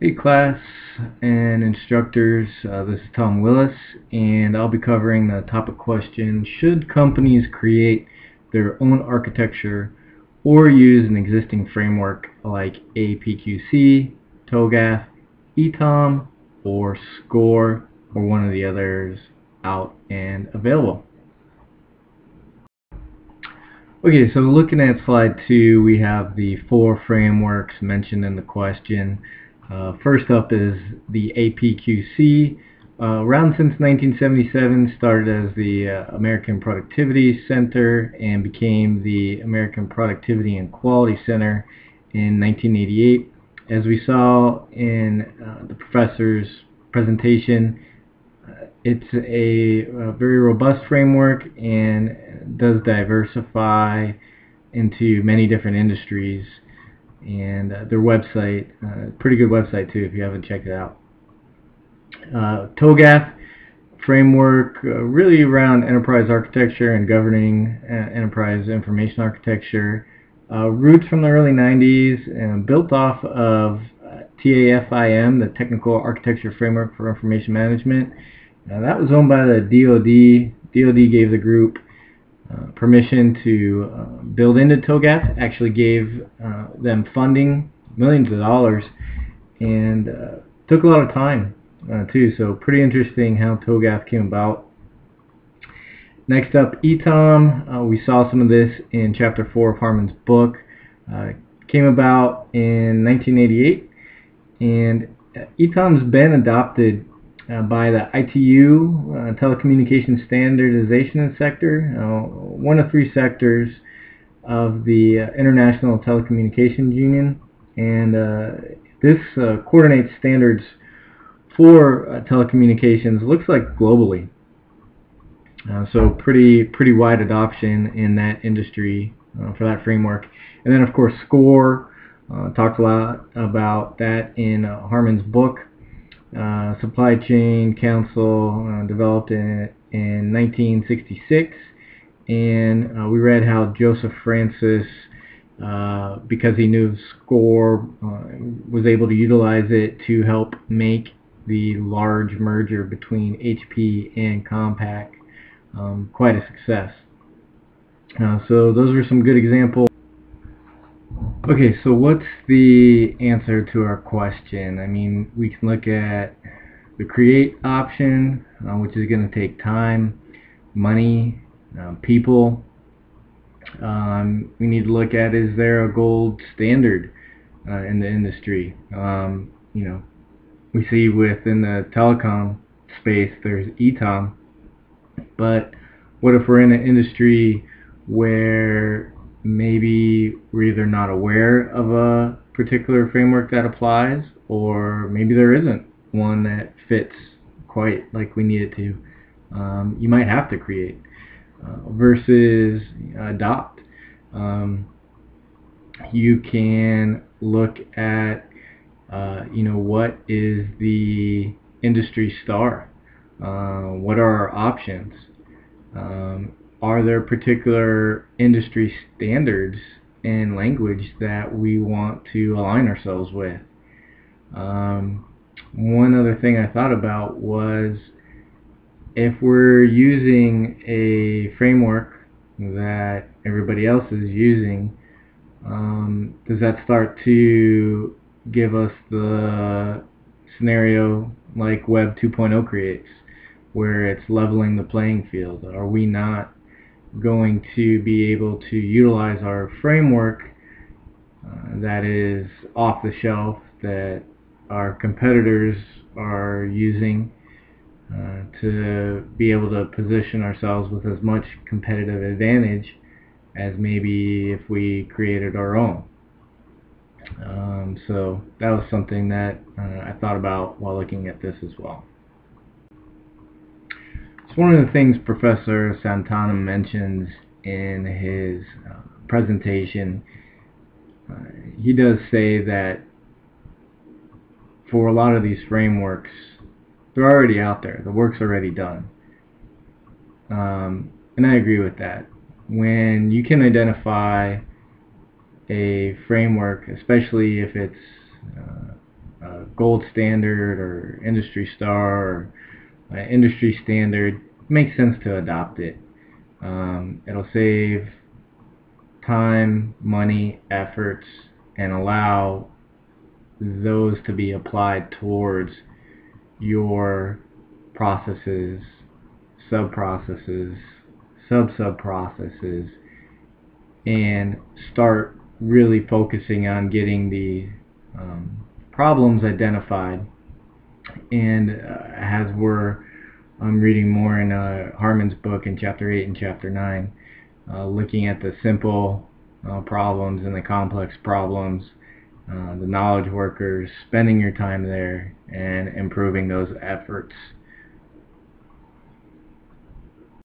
Hey class and instructors, this is Tom Willis, and I'll be covering the topic question: should companies create their own architecture or use an existing framework like APQC, TOGAF, ETOM, or SCORE, or one of the others out and available? Okay, so looking at slide 2, we have the 4 frameworks mentioned in the question. First up is the APQC. Around since 1977, started as the American Productivity Center and became the American Productivity and Quality Center in 1988. As we saw in the professor's presentation, it's a very robust framework and does diversify into many different industries. And their website, pretty good website too if you haven't checked it out. TOGAF framework, really around enterprise architecture and governing enterprise information architecture. Roots from the early 90s and built off of TAFIM, the Technical Architecture Framework for Information Management. That was owned by the DoD. DoD gave the group permission to build into TOGAF, actually gave them funding, millions of dollars, and took a lot of time too, so pretty interesting how TOGAF came about. Next up, ETOM. We saw some of this in chapter 4 of Harmon's book. Came about in 1988, and ETOM's been adopted by the ITU, Telecommunications Standardization Sector, one of 3 sectors of the International Telecommunications Union, and this coordinates standards for telecommunications, looks like globally. So pretty wide adoption in that industry for that framework. And then of course SCORE, talked a lot about that in Harmon's book. Supply Chain Council, developed in 1966, and we read how Joseph Francis, because he knew SCORE, was able to utilize it to help make the large merger between HP and Compaq quite a success. So those are some good examples. Okay, so what's the answer to our question? I mean, we can look at the create option, which is going to take time, money, people. We need to look at, is there a gold standard in the industry? We see within the telecom space there's ETOM, but what if we're in an industry where maybe we're either not aware of a particular framework that applies, or maybe there isn't one that fits quite like we need it to? You might have to create versus adopt. You can look at what is the industry star? What are our options? Are there particular industry standards and language that we want to align ourselves with? One other thing I thought about was, if we're using a framework that everybody else is using, does that start to give us the scenario like Web 2.0 creates, where it's leveling the playing field? Are we not going to be able to utilize our framework that is off the shelf, that our competitors are using, to be able to position ourselves with as much competitive advantage as maybe if we created our own? So that was something that I thought about while looking at this as well. So one of the things Professor Santana mentions in his presentation, he does say that for a lot of these frameworks, they're already out there. The work's already done. And I agree with that. When you can identify a framework, especially if it's gold standard or industry star or industry standard, it makes sense to adopt it. It'll save time, money, efforts, and allow those to be applied towards your processes, sub-processes, sub-sub-processes, and start really focusing on getting the problems identified. And as I'm reading more in Harmon's book in Chapter 8 and Chapter 9, looking at the simple problems and the complex problems, the knowledge workers, spending your time there and improving those efforts